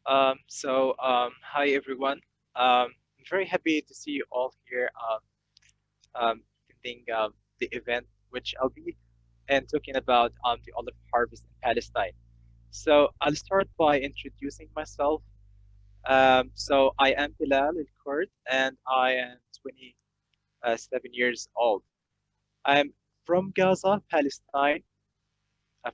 Hi everyone. I'm very happy to see you all here attending the event, which I'll be and talking about the olive harvest in Palestine. So I'll start by introducing myself. I am Bilal Elkurd, and I am 27 years old. I'm from Gaza, Palestine.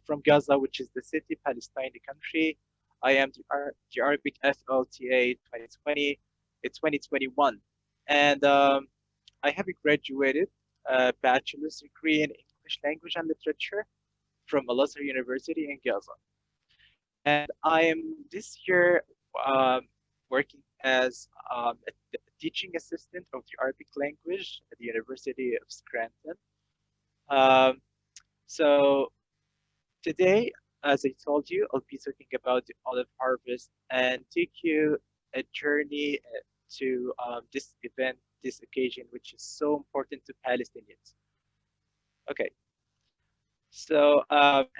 From Gaza, which is the city, Palestine, the country. I am the Arabic FLTA 2020, 2021. And I have graduated a bachelor's degree in English language and literature from Al-Azhar University in Gaza. And I am this year working as a teaching assistant of the Arabic language at the University of Scranton. Um, so Today, as I told you, I'll be talking about the olive harvest and take you a journey to this event, this occasion, which is so important to Palestinians. Okay,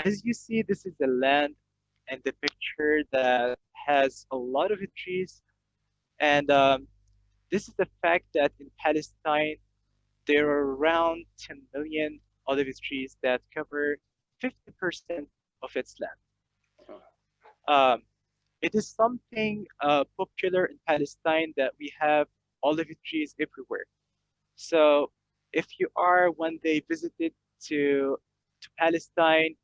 as you see, this is the land and the picture that has a lot of trees, and this is the fact that in Palestine there are around 10 million olive trees that cover 50% of its land. Um, it is something popular in Palestine that we have olive trees everywhere. So if you are one day visited to Palestine,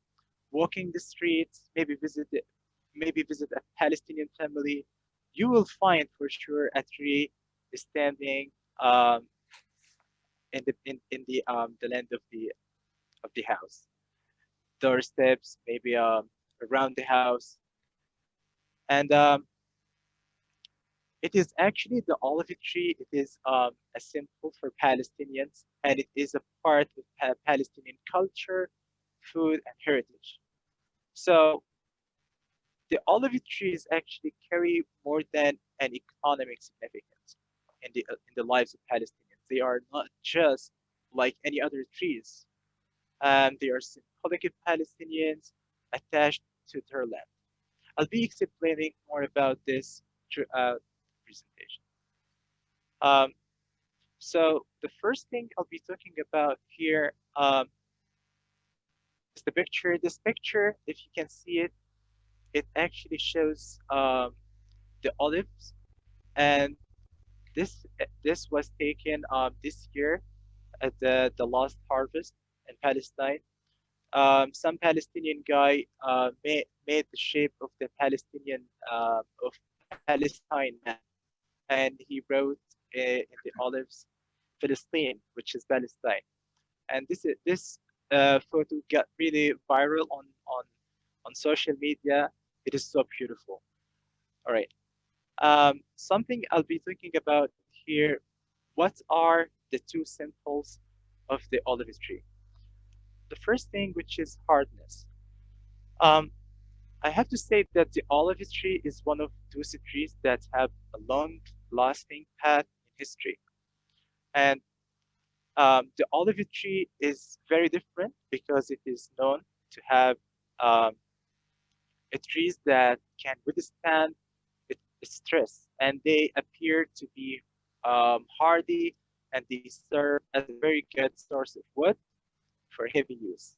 walking the streets, maybe visit a Palestinian family, you will find for sure a tree standing um, in the land of the house, doorsteps, maybe around the house, and it is actually the olive tree. It is a symbol for Palestinians, and it is a part of Palestinian culture, food, and heritage. So the olive trees actually carry more than an economic significance in the lives of Palestinians. They are not just like any other trees. They are symbolic of Palestinians attached to their land. I'll be explaining more about this throughout the presentation. Um, so the first thing I'll be talking about here is the picture. This picture, if you can see it, it actually shows the olives, and this was taken this year at the last harvest in Palestine. Some Palestinian guy made the shape of the Palestinian of Palestine map, and he wrote in the olives Palestine, which is Palestine. And this photo got really viral on social media. It is so beautiful. All right. Something I'll be thinking about here. What are the two symbols of the olive tree? The first thing, which is hardness. Um, I have to say that the olive tree is one of those trees that have a long-lasting path in history. And the olive tree is very different because it is known to have um, trees that can withstand stress, and they appear to be hardy, and they serve as a very good source of wood for heavy use.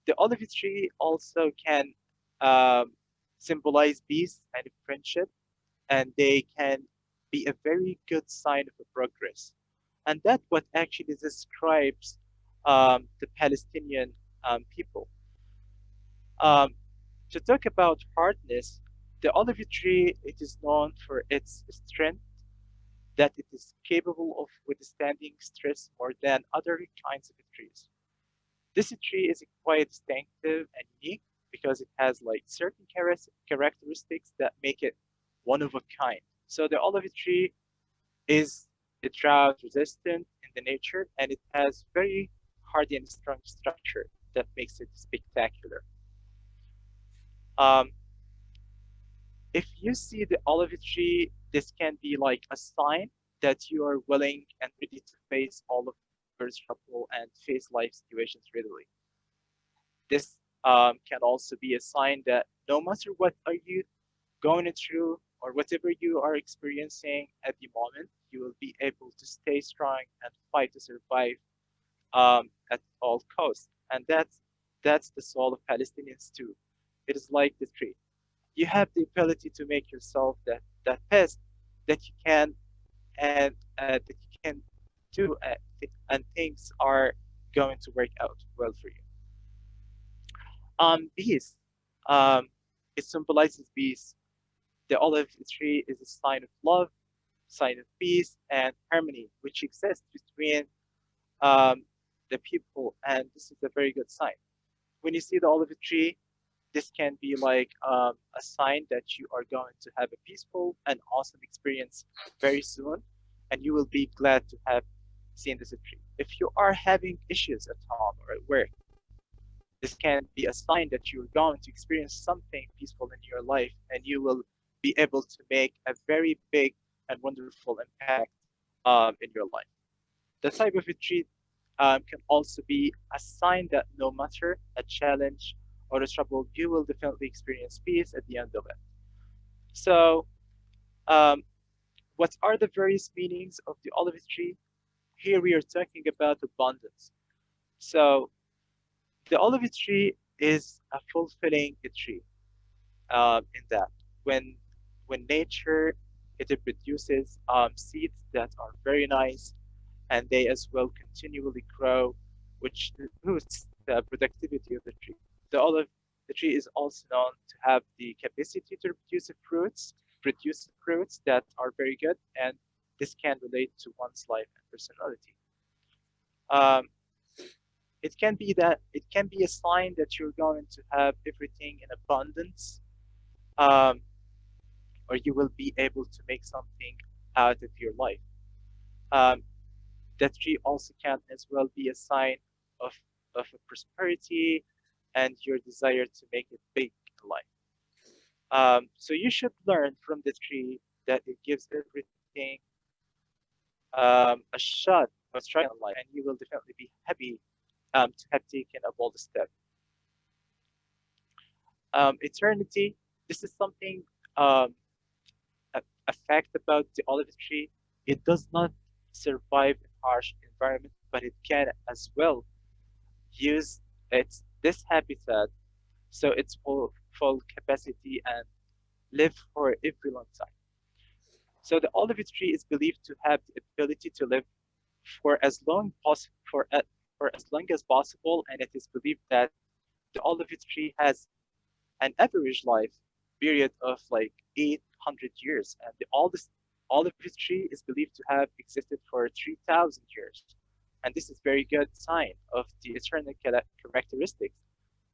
The olive tree also can um, symbolize peace and friendship, and they can be a very good sign of a progress. And that's what actually describes the Palestinian people. Um, to talk about hardness, the olive tree, it is known for its strength, that it is capable of withstanding stress more than other kinds of trees. This tree is quite distinctive and unique because it has like certain characteristics that make it one of a kind. So the olive tree is drought resistant in the nature, and it has very hardy and strong structure that makes it spectacular. Um, if you see the olive tree, this can be like a sign that you are willing and ready to face all of your trouble and face life situations readily. This can also be a sign that no matter what are you going through or whatever you are experiencing at the moment, you will be able to stay strong and fight to survive at all costs. And that's the soul of Palestinians too. It is like the tree. You have the ability to make yourself that best that you can, and that you can do, and things are going to work out well for you. Peace. Um, it symbolizes peace. The olive tree is a sign of love, sign of peace and harmony, which exists between um, the people, and this is a very good sign. When you see the olive tree, this can be like a sign that you are going to have a peaceful and awesome experience very soon, and you will be glad to have seen this tree. If you are having issues at home or at work, this can be a sign that you're going to experience something peaceful in your life, and you will be able to make a very big and wonderful impact in your life. The type of retreat can also be a sign that no matter a challenge or a trouble, you will definitely experience peace at the end of it. So, um, what are the various meanings of the olive tree? Here we are talking about abundance. So, the olive tree is a fulfilling tree in that when nature it produces seeds that are very nice, and they as well continually grow, which boosts the productivity of the tree. The olive the tree is also known to have the capacity to produce fruits that are very good, and this can relate to one's life and personality. Um, it can be a sign that you're going to have everything in abundance, um, or you will be able to make something out of your life. Um, that tree also can as well be a sign of a prosperity and your desire to make it big in life. So you should learn from the tree that it gives everything a shot of trying in life, and you will definitely be happy to have taken a bold step. Eternity. This is something um, a fact about the olive tree. It does not survive in harsh environment, but it can as well use its this habitat so its full capacity and live for a very long time. So the olive tree is believed to have the ability to live for as long for as long as possible, and it is believed that the olive tree has an average life period of like 800 years, and the oldest olive tree is believed to have existed for 3,000 years. And this is very good sign of the eternal characteristics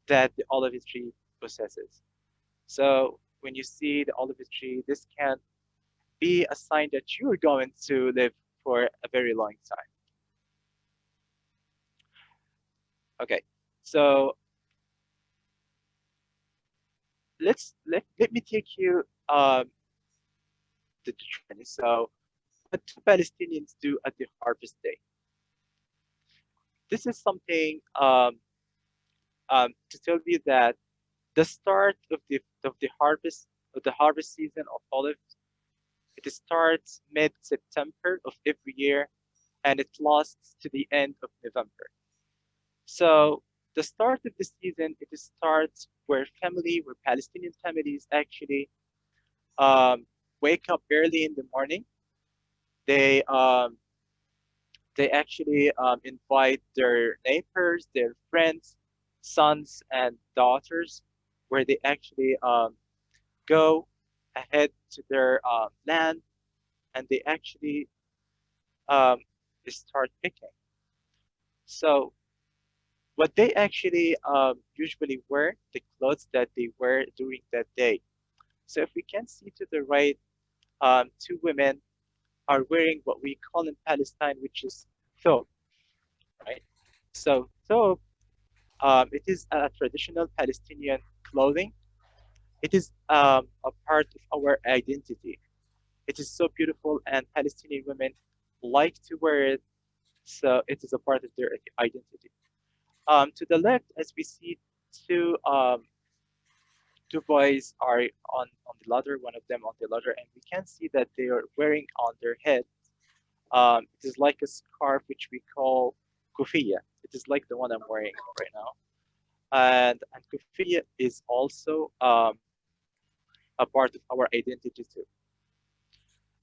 that the olive tree possesses. So when you see the olive tree, this can be a sign that you're going to live for a very long time. Okay, so let me take you to the journey. So what do Palestinians do at the harvest day? This is something to tell you that the start of the harvest season of olives, it starts mid-September of every year, and it lasts to the end of November. So the start of the season, it starts where Palestinian families actually um, wake up early in the morning. They um, they actually invite their neighbors, their friends, sons and daughters, where they actually go ahead to their land, and they actually um, start picking. So what they actually usually wear, the clothes that they wear during that day. So if we can see to the right, two women are wearing what we call in Palestine, which is thobe, right? So thobe, it is a traditional Palestinian clothing. It is a part of our identity. It is so beautiful, and Palestinian women like to wear it, so it is a part of their identity. To the left, as we see two two boys are on the ladder, one of them on the ladder, and we can see that they are wearing on their head. It is like a scarf which we call kufiya. It is like the one I'm wearing right now, and kufiya is also a part of our identity too.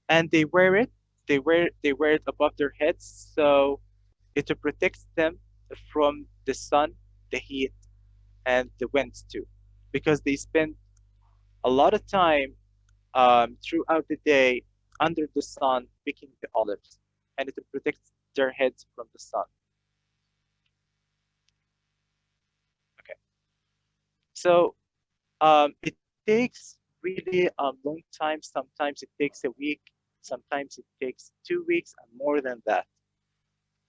And they wear it. They wear it above their heads, so it protects them from the sun, the heat, and the winds too, because they spend a lot of time throughout the day under the sun picking the olives, and it protects their heads from the sun. Okay, so it takes really a long time. Sometimes it takes a week. Sometimes it takes 2 weeks and more than that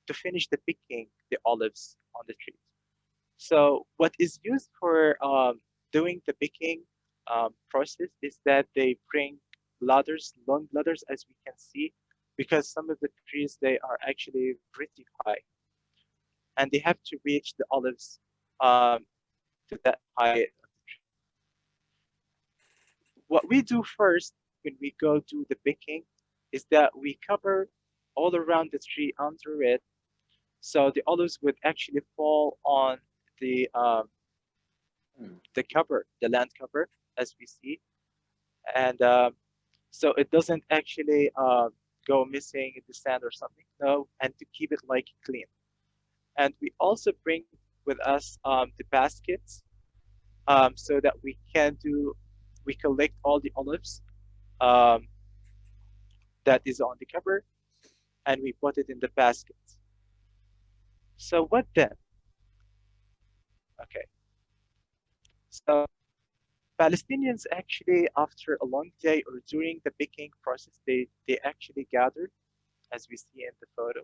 to finish the picking the olives on the tree. So what is used for doing the picking process is that they bring ladders, long ladders, as we can see, because some of the trees they are actually pretty high, and they have to reach the olives to that height of the tree. What we do first when we go do the picking is that we cover all around the tree under it, so the olives would actually fall on the um, Mm. the cover, the land cover, as we see, and so it doesn't actually go missing in the sand or something. No, and to keep it like clean. And we also bring with us the baskets so that we collect all the olives um, that is on the cover and we put it in the baskets. So what then? Okay, so Palestinians actually, after a long day or during the picking process, they actually gathered, as we see in the photo,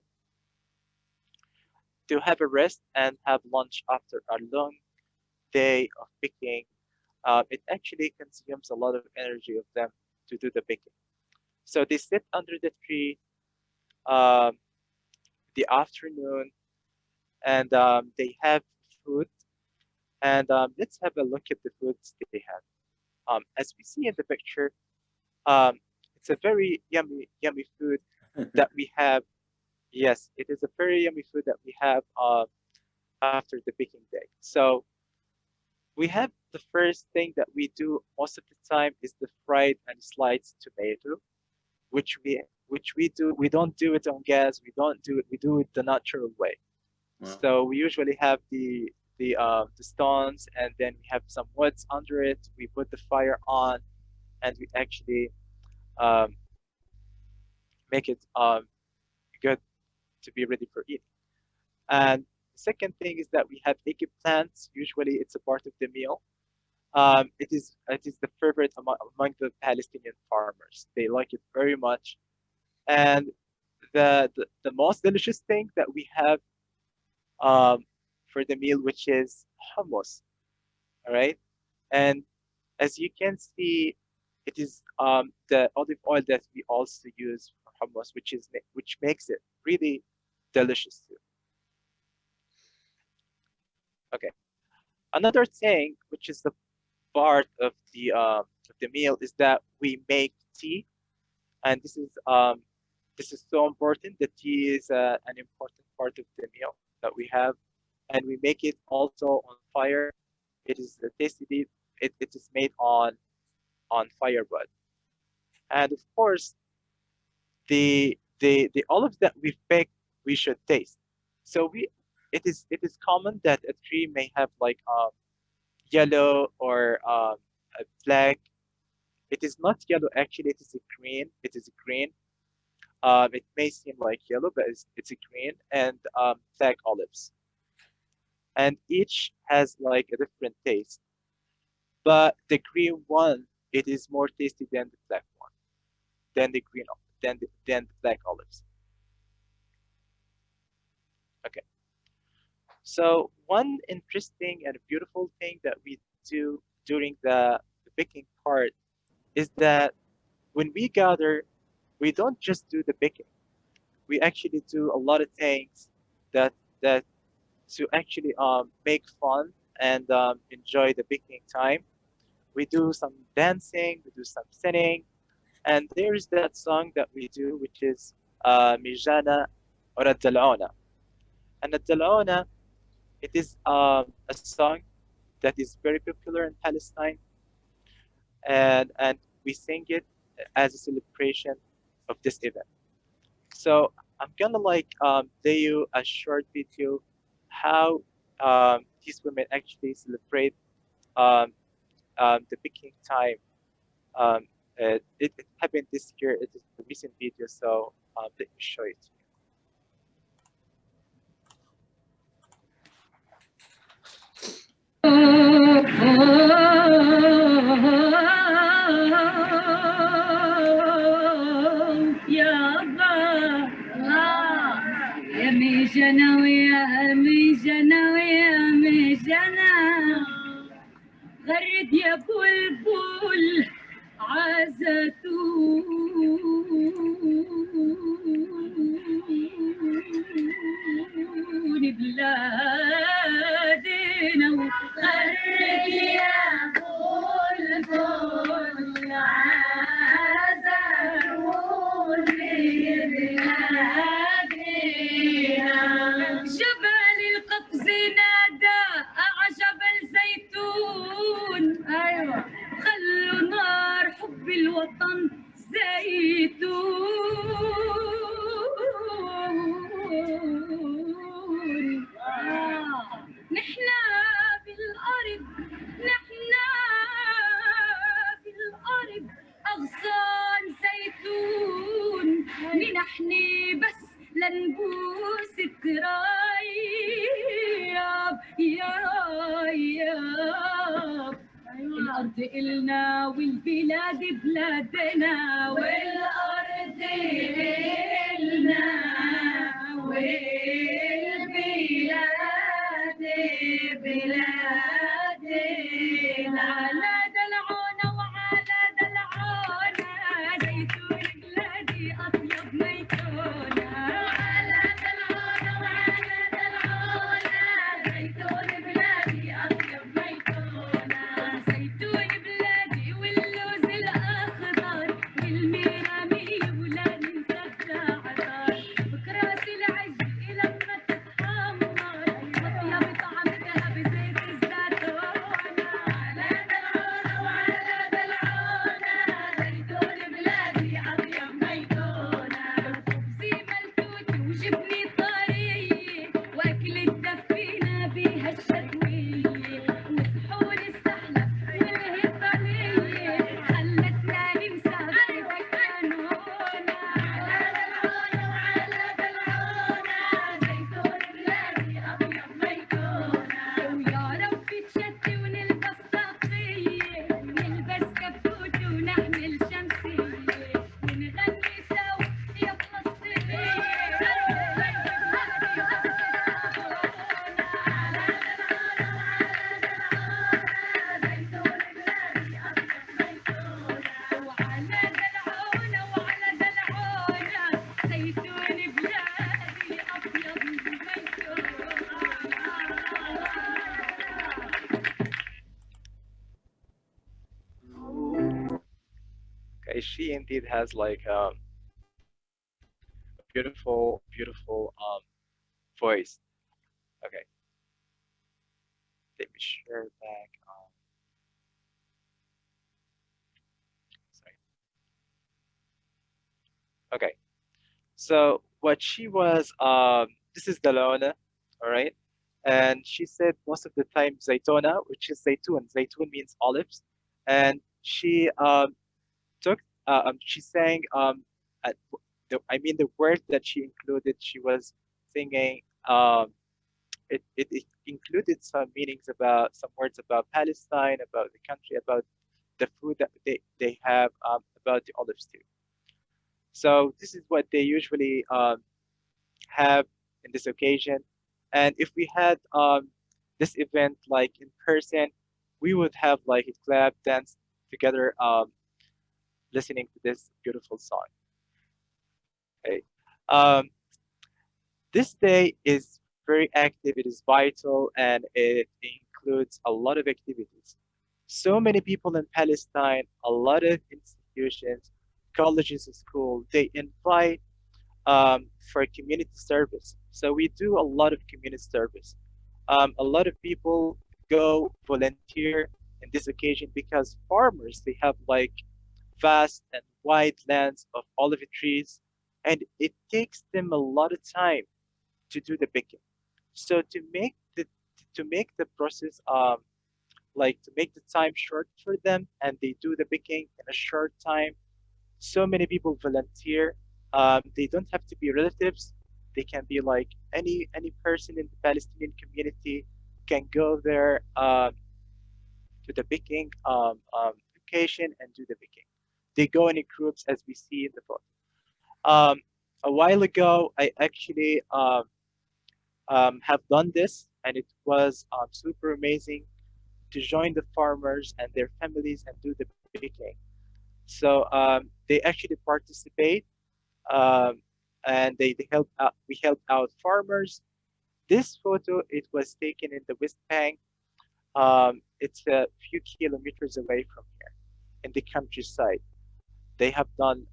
to have a rest and have lunch after a long day of picking. It actually consumes a lot of energy of them to do the picking. So they sit under the tree um, the afternoon and they have food. And let's have a look at the foods they have. As we see in the picture, um, it's a very yummy food that we have. Yes, it is a very yummy food that we have after the baking day. So we have the first thing that we do most of the time is the fried and sliced tomato, which we do. We don't do it on gas. We don't do it. We do it the natural way. Well, So we usually have the stones, and then we have some woods under it. We put the fire on, and we actually um, make it good to be ready for eating. And the second thing is that we have eggplants. Usually, it's a part of the meal. It is the favorite among the Palestinian farmers. They like it very much. And the most delicious thing that we have um, for the meal, which is hummus. All right, and as you can see, it is the olive oil that we also use for hummus, which makes it really delicious too. Okay, another thing which is the part of the meal is that we make tea, and this is so important. The tea is an important part of the meal that we have, and we make it also on fire. It is tasty. It is made on firewood, and of course the olives that we pick we should taste. So it is common that a tree may have like yellow or a black. It is not yellow actually. It is a green. It is a green. It may seem like yellow, but it's a green and black olives, and each has like a different taste. But the green one, it is more tasty than the black one, than the green, than the black olives. Okay. So one interesting and beautiful thing that we do during the picking part is that when we gather, we don't just do the picking. We actually do a lot of things that to actually make fun and enjoy the picking time. we do some dancing, we do some singing, and there is that song that we do, which is Mijana or Dal'ona. And Dal'ona, it is a song that is very popular in Palestine, and we sing it as a celebration of this event. So I'm gonna like play you a short video how these women actually celebrate um, the picking time. Um, it happened this year. It is a recent video, so let me show it to يا الله الله يا ميجنا ويا ميجنا ويا ميجنا غرد يا بلبل عزتون بلادنا غرد يا بلبل عزتون بلادنا جبل القفز نادى أعجب الزيتون أيوة خلوا نار حب الوطن زيتون نحنا بالأرض نحنا بالأرض أغصان زيتون نحني بس لنبوس الترايب يا رايب الأرض إلنا والبلاد بلادنا والأرض إلنا والبلاد بلادنا على دلعونا وعلى دلعونا زيتون بلادي أطيب ميتونا على دلعونا وعلى دلعونا زيتون بلادي أطيب ميتونا زيتون بلادي واللوز الأخضر والميرامي ولا ننسى الزعتر بكراس العج لما تتحمر مطيب طعمتها بزيت الزيتون على دلعونا وعلى دلعونا زيتون بلادي أطيب ميتونا خبزي ملتوت وجبني طرية وأكل الدفينة بها الشتوية وسحور السحلب والهطلية خلتنا ننسى بيتك قانونا على دلعونا وعلى دلعونا زيتون بلادي أطيب ميتونا ويا رب تشتي ونلبس طاقية ونلبس كبوت ونحمل شمسية ونغني سوا يا فلسطينية وعلى دلعونا وعلى دلعونا زيتون بلادي أطيب ميتون. Okay, she indeed has like a beautiful voice. Okay, let me share back. Sorry. Okay, so what she was, this is Dalona, all right, and she said most of the time Zaytona, which is Zaytun. Zaytun means olives, and she took, she sang, at, I mean the word that she included. She was singing. It included some meanings about some words about Palestine, about the country, about the food that they have, about the olives too. So this is what they usually have in this occasion. And if we had this event like in person, we would have like a clap dance together, listening to this beautiful song. Okay. Um, this day is very active. It is vital, and it includes a lot of activities. So many people in Palestine, a lot of institutions, colleges, school, they invite for community service. So we do a lot of community service. A lot of people go volunteer in this occasion because farmers they have like vast and wide lands of olive trees, and it takes them a lot of time to do the picking. So to make the process like to make the time short for them, and they do the picking in a short time. So many people volunteer. They don't have to be relatives. They can be like any person in the Palestinian community can go there to the picking location and do the picking. They go in groups as we see in the photo. Um, a while ago, I actually have done this, and it was super amazing to join the farmers and their families and do the picking. So they actually participate, um, and they help out. We help out farmers. This photo it was taken in the West Bank. It's a few kilometers away from here, in the countryside. They have done.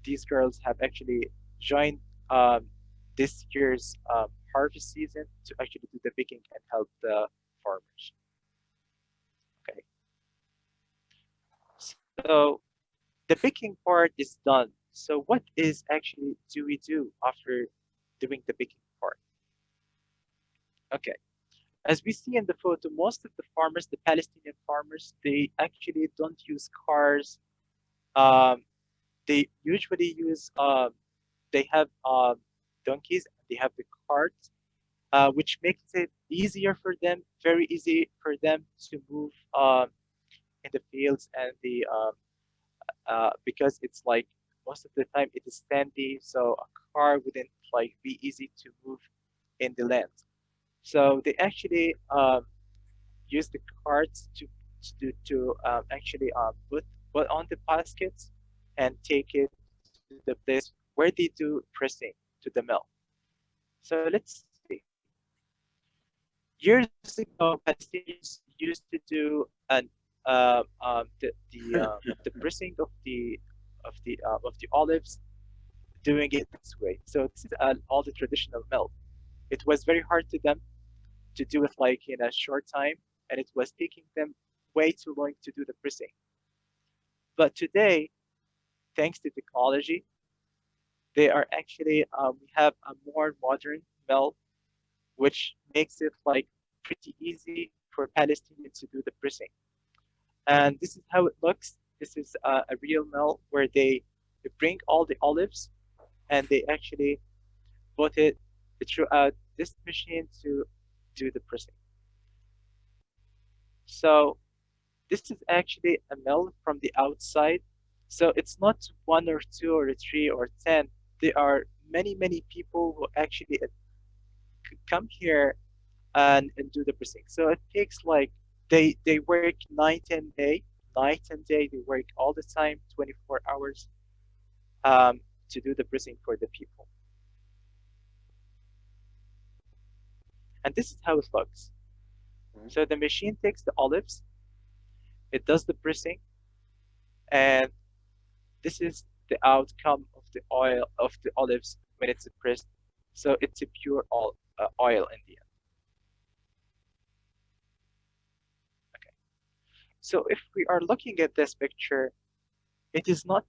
These girls have actually joined this year's harvest season to actually do the picking and help the farmers. Okay, so the picking part is done. So what is actually do we do after doing the picking part? Okay, as we see in the photo, most of the farmers, the Palestinian farmers, they actually don't use cars. Um, they usually use they have donkeys. They have the carts, which makes it easier for them, very easy for them to move in the fields and the because it's like most of the time it is sandy, so a car wouldn't like be easy to move in the land. So they actually use the carts to actually put on the baskets and take it to the place where they do pressing to the mill. So let's see. Years ago, Palestinians used to do an the pressing of the olives, doing it this way. So this is all the traditional mill. It was very hard to them to do it like in a short time, and it was taking them way too long to do the pressing. But today, thanks to technology, they are actually we have a more modern mill, which makes it like pretty easy for Palestinians to do the pressing. And this is how it looks. This is a real mill where they bring all the olives and they actually put it throughout this machine to do the pressing. So this is actually a mill from the outside. So it's not one or two or three or 10. There are many people who actually come here and do the pressing. So it takes like they work night and day. They work all the time, 24 hours, um, to do the pressing for the people. And this is how it looks. So the machine takes the olives, it does the pressing, and this is the outcome of the oil of the olives when it's pressed. So it's a pure oil in the end. Okay. So if we are looking at this picture, it is not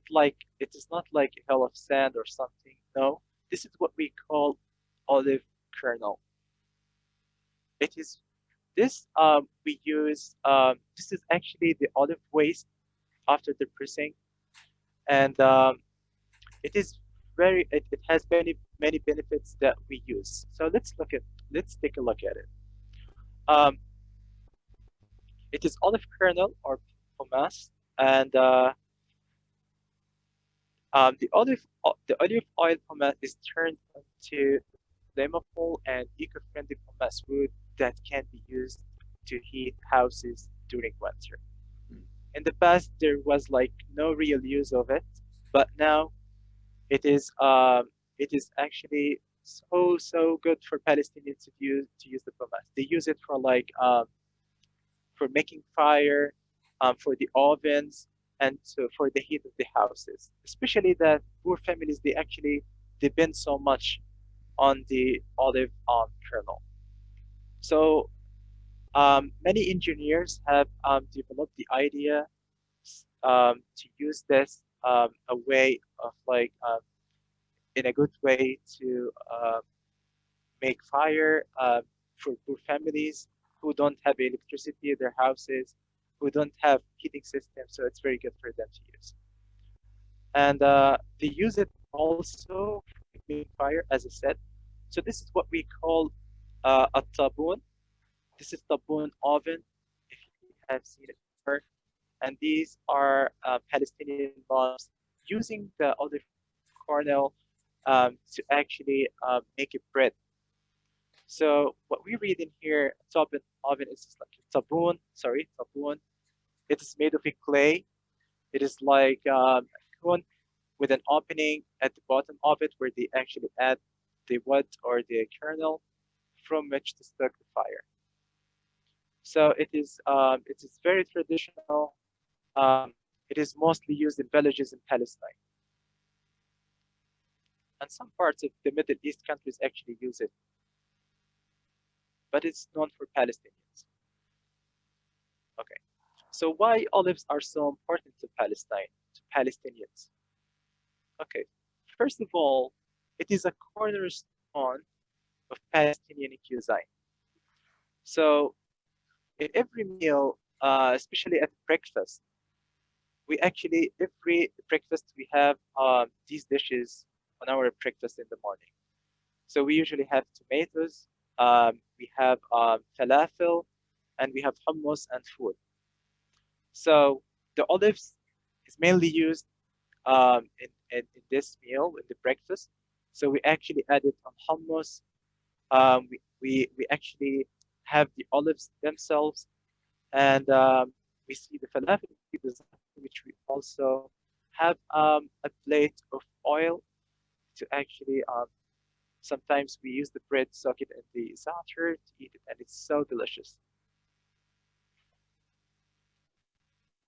like it is not like a hill of sand or something. No, this is what we call olive kernel. It is this we use this is actually the olive waste after the pressing, and it is it has many benefits that we use. So let's take a look at it. Um, it is olive kernel or pomace, and the olive oil pomace is turned into flammable and eco-friendly pomace wood that can be used to heat houses during winter. In the past, there was like no real use of it, but now it is actually so good for Palestinians to use the pomace. They use it for like for making fire, for the ovens, and for the heat of the houses. Especially that poor families, they actually depend so much on the olive kernel. So many engineers have developed the idea to use this a way of like in a good way to make fire for poor families who don't have electricity in their houses, who don't have heating systems. So it's very good for them to use. And they use it also for making fire, as I said. So this is what we call a tabun. This is tabun oven, if you have seen it before. And these are Palestinian moms using the olive kernel to actually make a bread. So what we read in here, tabun oven is just like tabun, sorry, tabun. It is made of a clay. It is like a cone with an opening at the bottom of it where they actually add the wood or the kernel from which to stoke the fire. So it is very traditional. Um, it is mostly used in villages in Palestine, and some parts of the Middle East countries actually use it, but it's known for Palestinians. Okay, so why olives are so important to Palestine, to Palestinians? Okay, first of all, it is a cornerstone of Palestinian cuisine. So in every meal, especially at breakfast, we actually every breakfast we have these dishes on our breakfast in the morning. So we usually have tomatoes, we have falafel, and we have hummus and food. So the olives is mainly used in this meal, in the breakfast. So we actually add it on hummus. We actually have the olives themselves, and we see the falafel design, which we also have a plate of oil to actually sometimes we use the bread, soak it in the za'atar to eat it, and it's so delicious.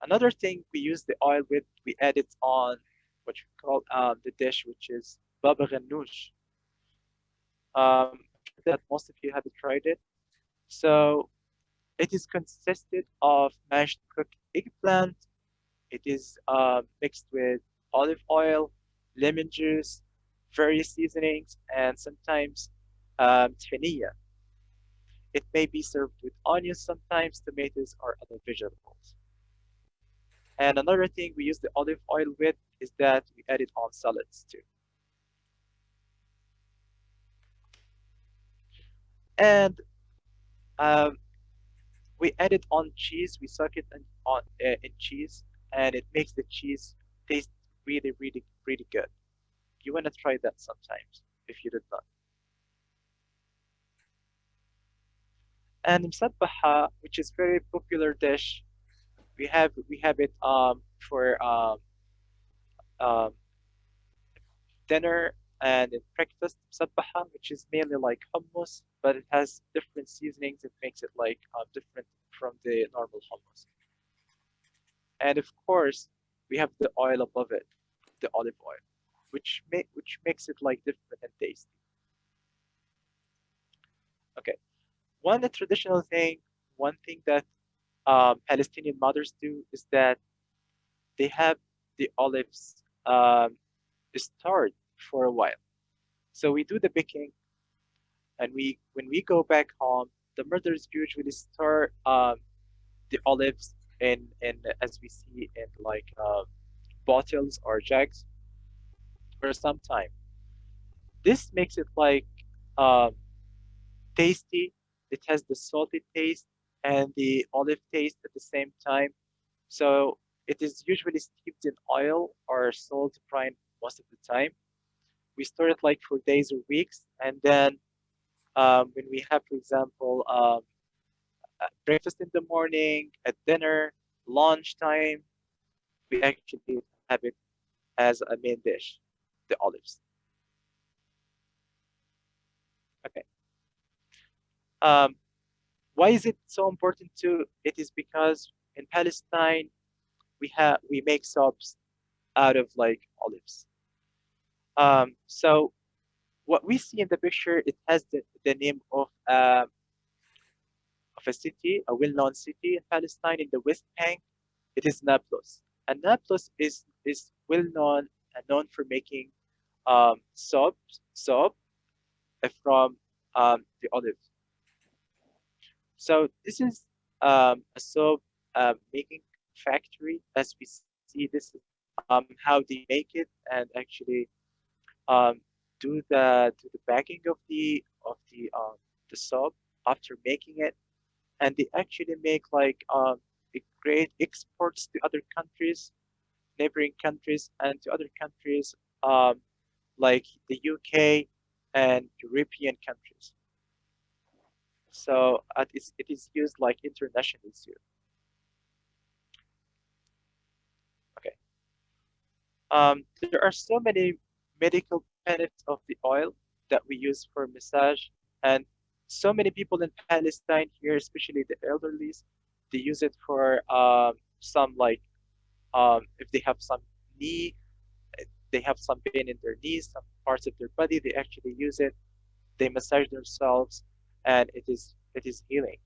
Another thing we use the oil with, we add it on what we call the dish, which is baba ghanoush. I'm sure that most of you have tried it. So it is consisted of mashed cooked eggplant. It is mixed with olive oil, lemon juice, various seasonings, and sometimes tahiniya. It may be served with onions sometimes, tomatoes, or other vegetables. And another thing we use the olive oil with is that we add it on salads too. And um, we add it on cheese. We soak it in cheese, and it makes the cheese taste really, really, really good. You want to try that sometimes if you did not. And musabbaha, which is very popular dish, we have it for um, dinner and in breakfast. Musabbaha, which is mainly like hummus, but it has different seasonings. It makes it like different from the normal hummus. And of course, we have the oil above it, the olive oil, which makes it like different and tasty. Okay, traditional thing, one thing that Palestinian mothers do is that they have the olives stored for a while. So we do the picking, and we when we go back home, the mothers usually store the olives in as we see in like bottles or jugs for some time. This makes it like um, tasty. It has the salty taste and the olive taste at the same time. So it is usually steeped in oil or salt brine most of the time. We store it like for days or weeks, and then when we have, for example, breakfast in the morning, at dinner, lunchtime, we actually have it as a main dish, the olives. Okay. Um, Why is it so important too? It is because in Palestine we make soaps out of like olives. So what we see in the picture, it has the name of a city, a well-known city in Palestine in the West Bank. It is Nablus, and Nablus is well known and known for making soap from the olive. So this is a soap making factory. As we see, this is how they make it and actually um, do the bagging of the soap after making it, and they actually make like a great exports to other countries, neighboring countries, and to other countries um, like the UK and European countries. So it is used like internationally too. Okay. There are so many medical benefits of the oil that we use for massage, and so many people in Palestine here, especially the elderlies, they use it for some like if they have some knee, they have some pain in their knees, some parts of their body, they actually use it. They massage themselves, and it is healing.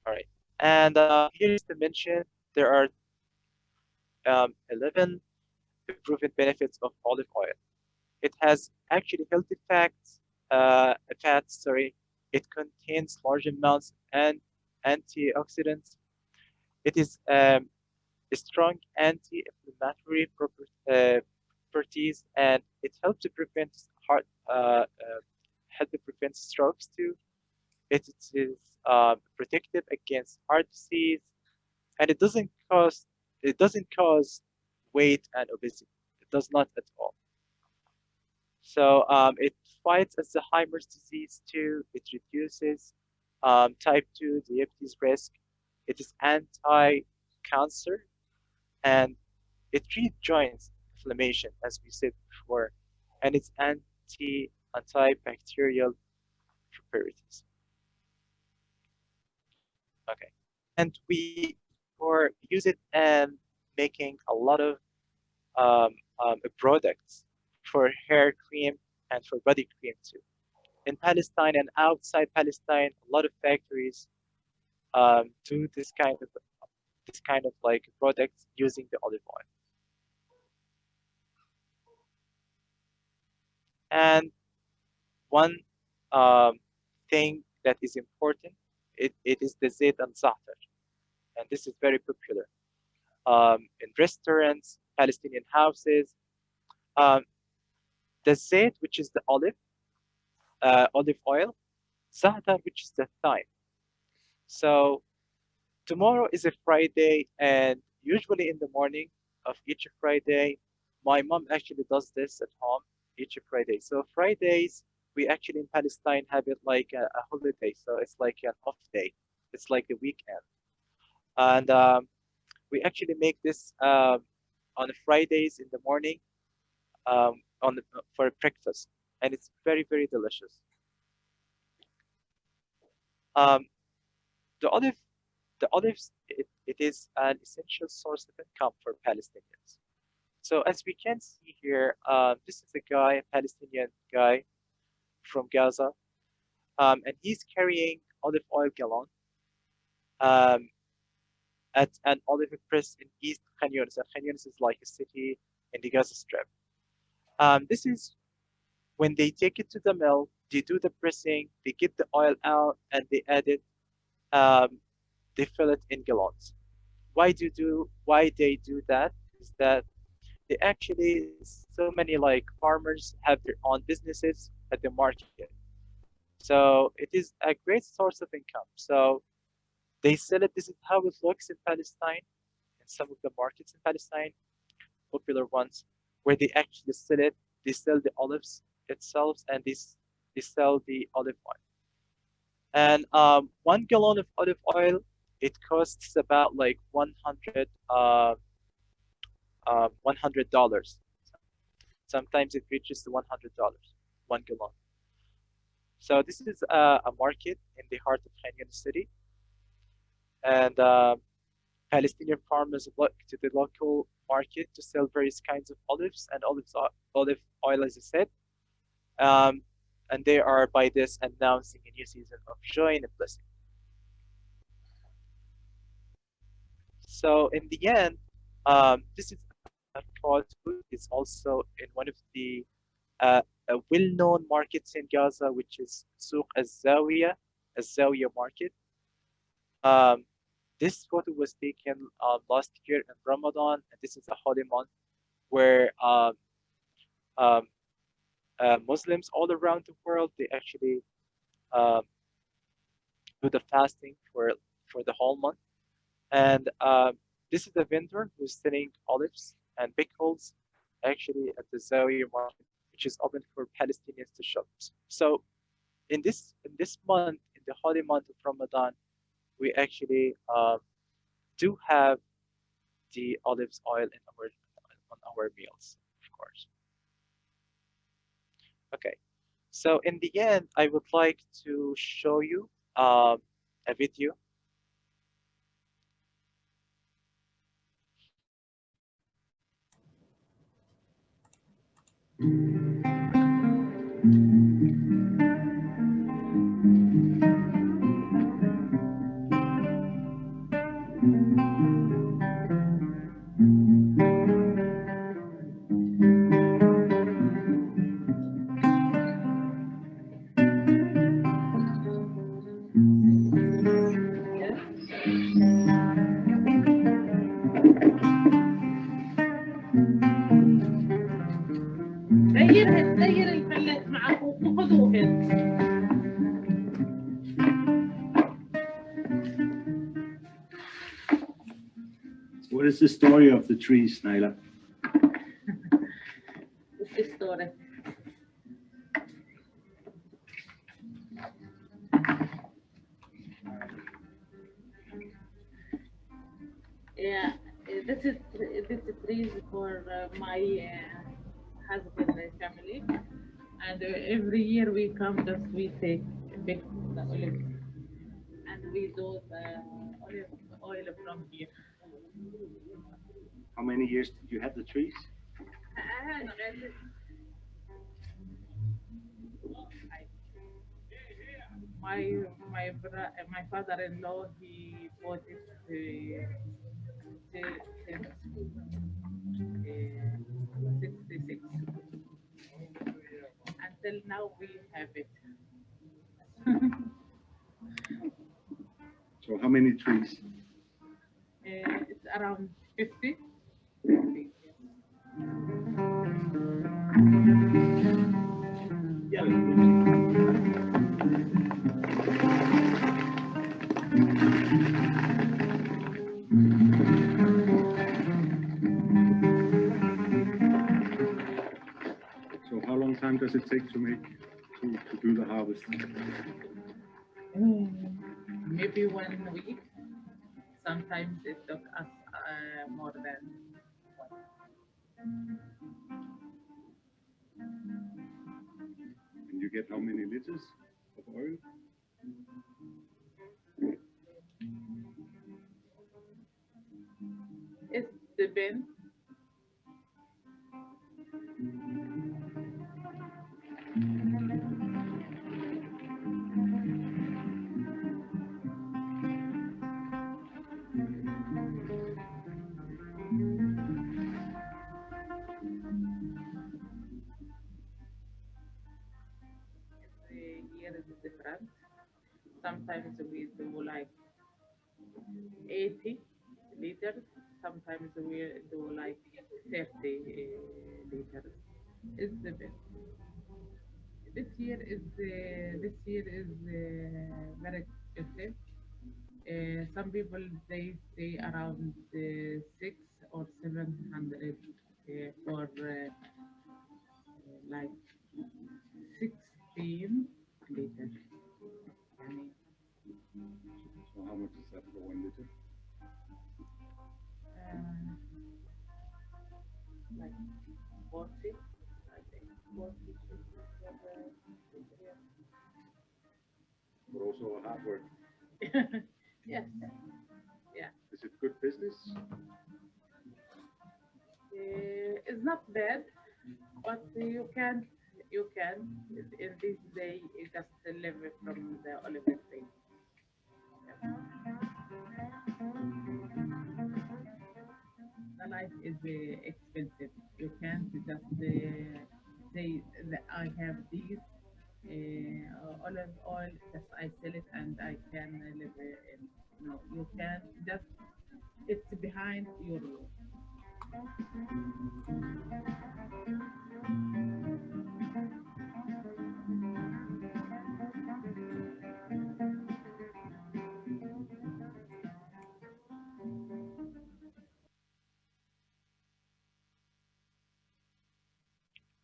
All right, and here is to mention there are 11 proven benefits of olive oil. It has actually healthy fats. Sorry, it contains large amounts and antioxidants. It is a strong anti-inflammatory properties, and it helps to prevent help to prevent strokes too. It is protective against heart disease, and it doesn't cause weight and obesity. It does not at all. So it fights Alzheimer's disease too. It reduces type 2 diabetes risk. It is anti-cancer, and it treats joints inflammation, as we said before, and it's antibacterial properties. Okay, and we use it and making a lot of products for hair cream and for body cream too. In Palestine and outside Palestine, a lot of factories do this kind of like products using the olive oil. And one um, thing that is important, it is the zayt and za'atar, and this is very popular in restaurants, Palestinian houses. Um, the zayt, which is the olive oil, za'atar, which is the thyme. So tomorrow is a Friday, and usually in the morning of each Friday, my mom actually does this at home each Friday. So Fridays, we actually in Palestine have it like a holiday. So it's like an off day. It's like the weekend. And we actually make this on Fridays in the morning for breakfast. And it's very, very delicious. Um, the olive, the olives, it is an essential source of income for Palestinians. So as we can see here, this is a guy, a Palestinian guy from Gaza, and he's carrying olive oil gallon um, at an olive press in East Khan Younis. And Khan Younis is like a city in the Gaza Strip. This is when they take it to the mill, they do the pressing, they get the oil out, and they add it. Um, they fill it in gallons. Why they do that is that they actually so many like farmers have their own businesses at the market. So it is a great source of income. So they sell it. This is how it looks in Palestine, in some of the markets in Palestine, popular ones, where they actually sell it. They sell the olives itself, and they sell the olive oil. And 1 gallon of olive oil, it costs about like $100. Sometimes it reaches to $100, 1 gallon. So this is a market in the heart of Khan Yunis city, and Palestinian farmers flock to the local market to sell various kinds of olives and olive oil, as I said. Um, and they are by this announcing a new season of joy and blessing. So in the end, this is a fast food. It's also in one of the a well-known markets in Gaza, which is Souq al-Zawiya market. Um, this photo was taken last year in Ramadan, and this is a holy month where um, Muslims all around the world they actually um, do the fasting for the whole month. And this is a vendor who's selling olives and pickles actually at the Zawiya market, which is open for Palestinians to shop. So in this month, in the holy month of Ramadan, we actually do have the olives oil in our meals, of course. Okay. So in the end, I would like to show you a video. دير الفلات معك وخذوه هيك. What is the story of the trees, Naila? وش الصورة؟ Yeah, this is trees for my husband and family, and every year we come just we take pick the olive and we do the olive oil from here. How many years did you have the trees? My father-in-law he bought it since 66 until now we have it. So how many trees? It's around 50. Yeah. Let So how long time does it take to make to do the harvest? Maybe 1 week. Sometimes it took us more than And you get how many liters of oil? it depends. Every year is different. Sometimes we do like 80 liters. Sometimes we do like 30 liters. It depends. This year is very expensive. Some people they say around 6 or 700 for like 16 liters. Yani, So how much is that for 1 liter? uh, like 40, I think 40 shekels for the liter. but also hard work. Yes, yeah. Is it good business? It's not bad, but you can in this day just live from the olive tree. The life is expensive. You can't just say that I have these olive oil, just I sell it and I can live in. No, you can just, it's behind your wall.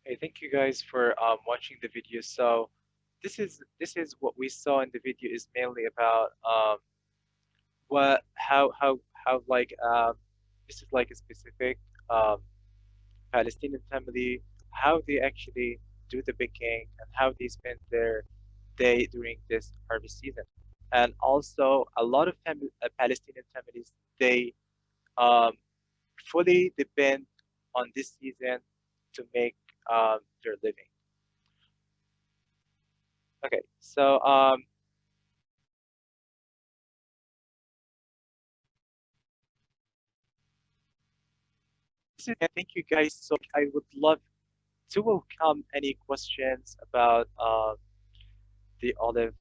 Hey, thank you guys for watching the video. So this is what we saw in the video is mainly about what how like this is like a specific um, Palestinian family, how they actually do the baking and how they spend their day during this harvest season. And also, a lot of Palestinian families, they um, fully depend on this season to make their living. Okay, so this is, thank you guys so much. I would love to welcome any questions about the olive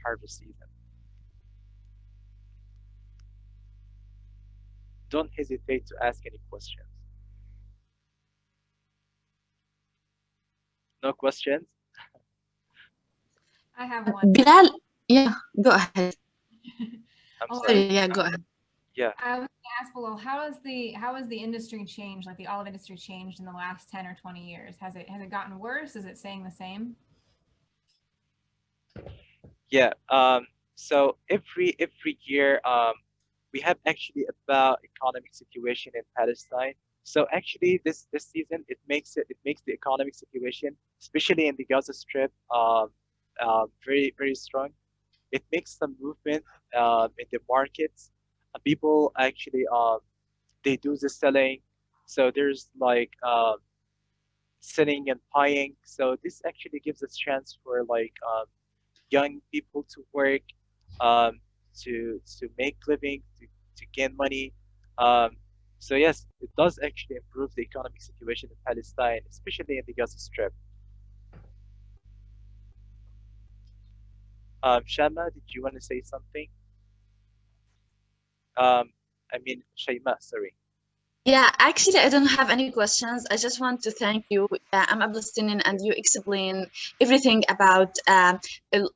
harvest season. Don't hesitate to ask any questions. No questions? I have one. Bilal, yeah, go ahead. I'm Oh, sorry. Sorry, yeah, go ahead. Yeah. I was gonna ask below, how has the industry changed, like the olive industry changed in the last 10 or 20 years? Has it gotten worse? Is it staying the same? Yeah. So every year, we have actually about economic situation in Palestine. So actually, this season it makes the economic situation, especially in the Gaza Strip, very very strong. It makes some movement in the markets. People actually they do the selling. So there's like selling and buying. So this actually gives us chance for like young people to work, um, to make living, to gain money. Um, so yes, it does actually improve the economic situation in Palestine, especially in the Gaza Strip. Shama, did you want to say something? I mean, Shaima, sorry. Yeah, actually, I don't have any questions. I just want to thank you. I'm a Palestinian, and you explain everything about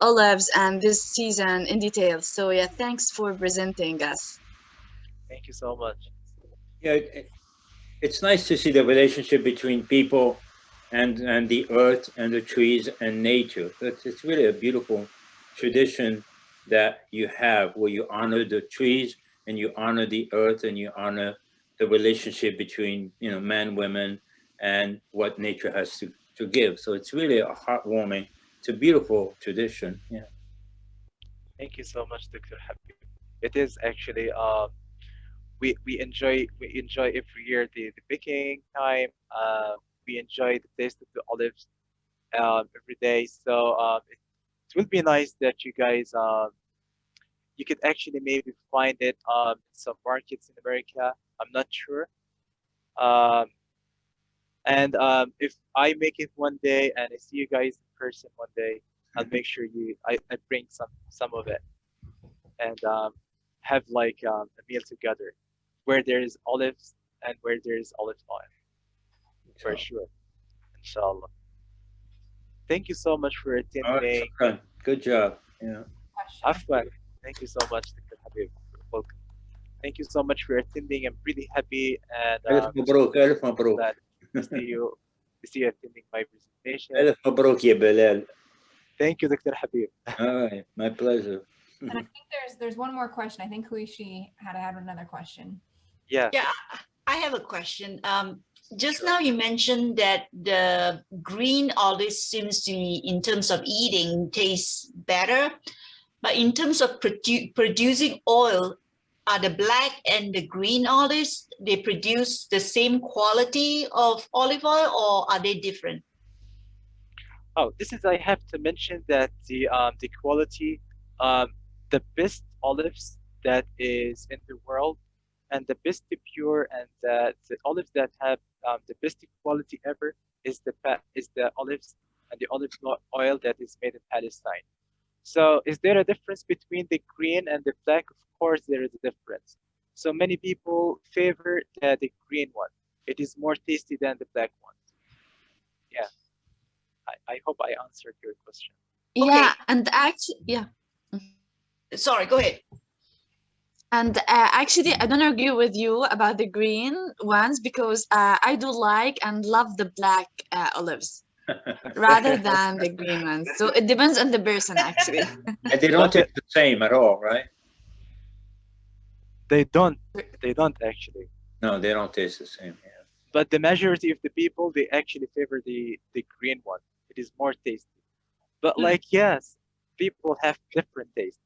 olives and this season in detail. So yeah, thanks for presenting us. Thank you so much. Yeah, it's nice to see the relationship between people and the earth and the trees and nature. It's really a beautiful tradition that you have where you honor the trees and you honor the earth and you honor the relationship between man, women, and what nature has to give. So it's really a heartwarming. It's a beautiful tradition. Yeah. Thank you so much, Dr. Habib. It is actually we enjoy every year the baking time. We enjoy the taste of the olives every day. So it will be nice that you guys you could actually maybe find it in some markets in America. I'm not sure. Um, and if I make it one day and I see you guys in person one day, I'll make sure I bring some of it and have like a meal together where there is olives and where there is olive oil for So, sure. Inshallah. Thank you so much for all right, attending. shukran. Good job. Yeah. Question. Afwan, thank you so much, Dr. Habib. Welcome. Thank you so much for attending. I'm really happy and Alif Mabruk, Alif Mabruk. glad to see you attending my presentation. Alif Mabruk, ya Bilal. Thank you, Dr. Habib. All right, my pleasure. And I think there's one more question. I think Huishi had another question. Yeah. Yeah, I have a question. just now you mentioned that the green olive seems to, in terms of eating, tastes better. But in terms of producing oil, are the black and the green olives, they produce the same quality of olive oil, or are they different? Oh, this is, I have to mention that the quality, the best olives that is in the world, and the best pure, and the olives that have the best quality ever is the olives and the olive oil that is made in Palestine. So is there a difference between the green and the black? Of course, there is a difference. So many people favor the green one. It is more tasty than the black one. Yeah, I hope I answered your question. Yeah, and actually, yeah. Sorry, go ahead. And actually, I don't argue with you about the green ones because I do like and love the black olives rather than the green ones. So it depends on the person, actually. And they don't taste the same at all, right? They don't actually. No, they don't taste the same. Yeah. But the majority of the people, they actually favor the green one. It is more tasty. But like, yes, people have different tastes.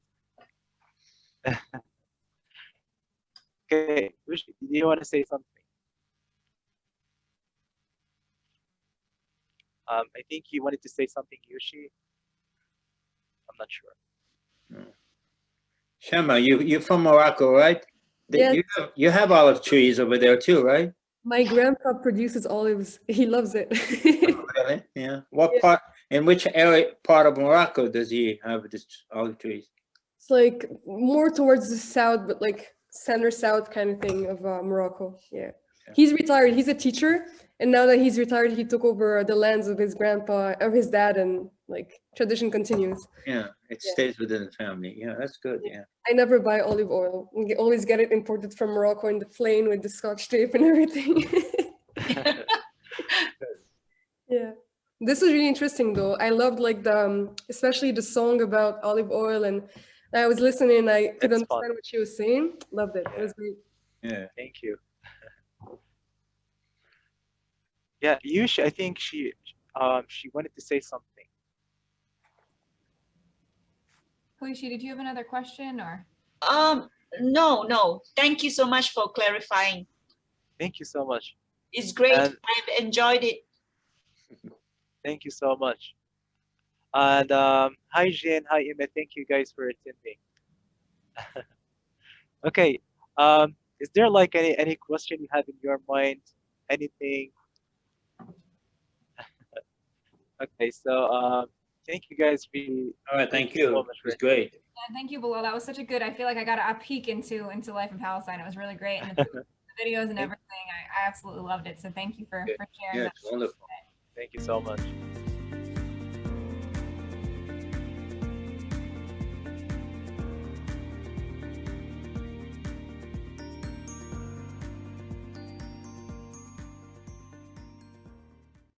Okay, Ushi, do you want to say something? I think you wanted to say something, Yoshi. I'm not sure. No. Shema, you're from Morocco, right? Yes. You have olive trees over there too, right? My grandpa produces olives. He loves it. Oh, really? Yeah. What part? In which part of Morocco does he have this olive trees? It's like more towards the south, but like center south kind of thing of Morocco. Yeah. He's retired. He's a teacher, and now that he's retired, he took over the lands of his grandpa, of his dad, and like tradition continues. Yeah, it stays within the family. Yeah, that's good. Yeah. I never buy olive oil. We always get it imported from Morocco in the plane with the Scotch tape and everything. Yeah. This was really interesting though. I loved like the, especially the song about olive oil, and I was listening, I could understand what she was saying. Loved it. It was great. Yeah. Thank you. Yeah, Yush, I think she wanted to say something. Huishi, did you have another question or? No. Thank you so much for clarifying. Thank you so much. It's great. I've enjoyed it. Thank you so much. And hi Jane, hi Emma. Thank you guys for attending. Okay. Is there like any question you have in your mind? Anything? Okay, so thank you guys really. All right, thank you. So It was great. Yeah, thank you, Belal. That was such a good. I feel like I got a peek into life in Palestine. It was really great, and the videos and everything. I absolutely loved it. So thank you for sharing. Yeah, that. it's wonderful. Thank you so much.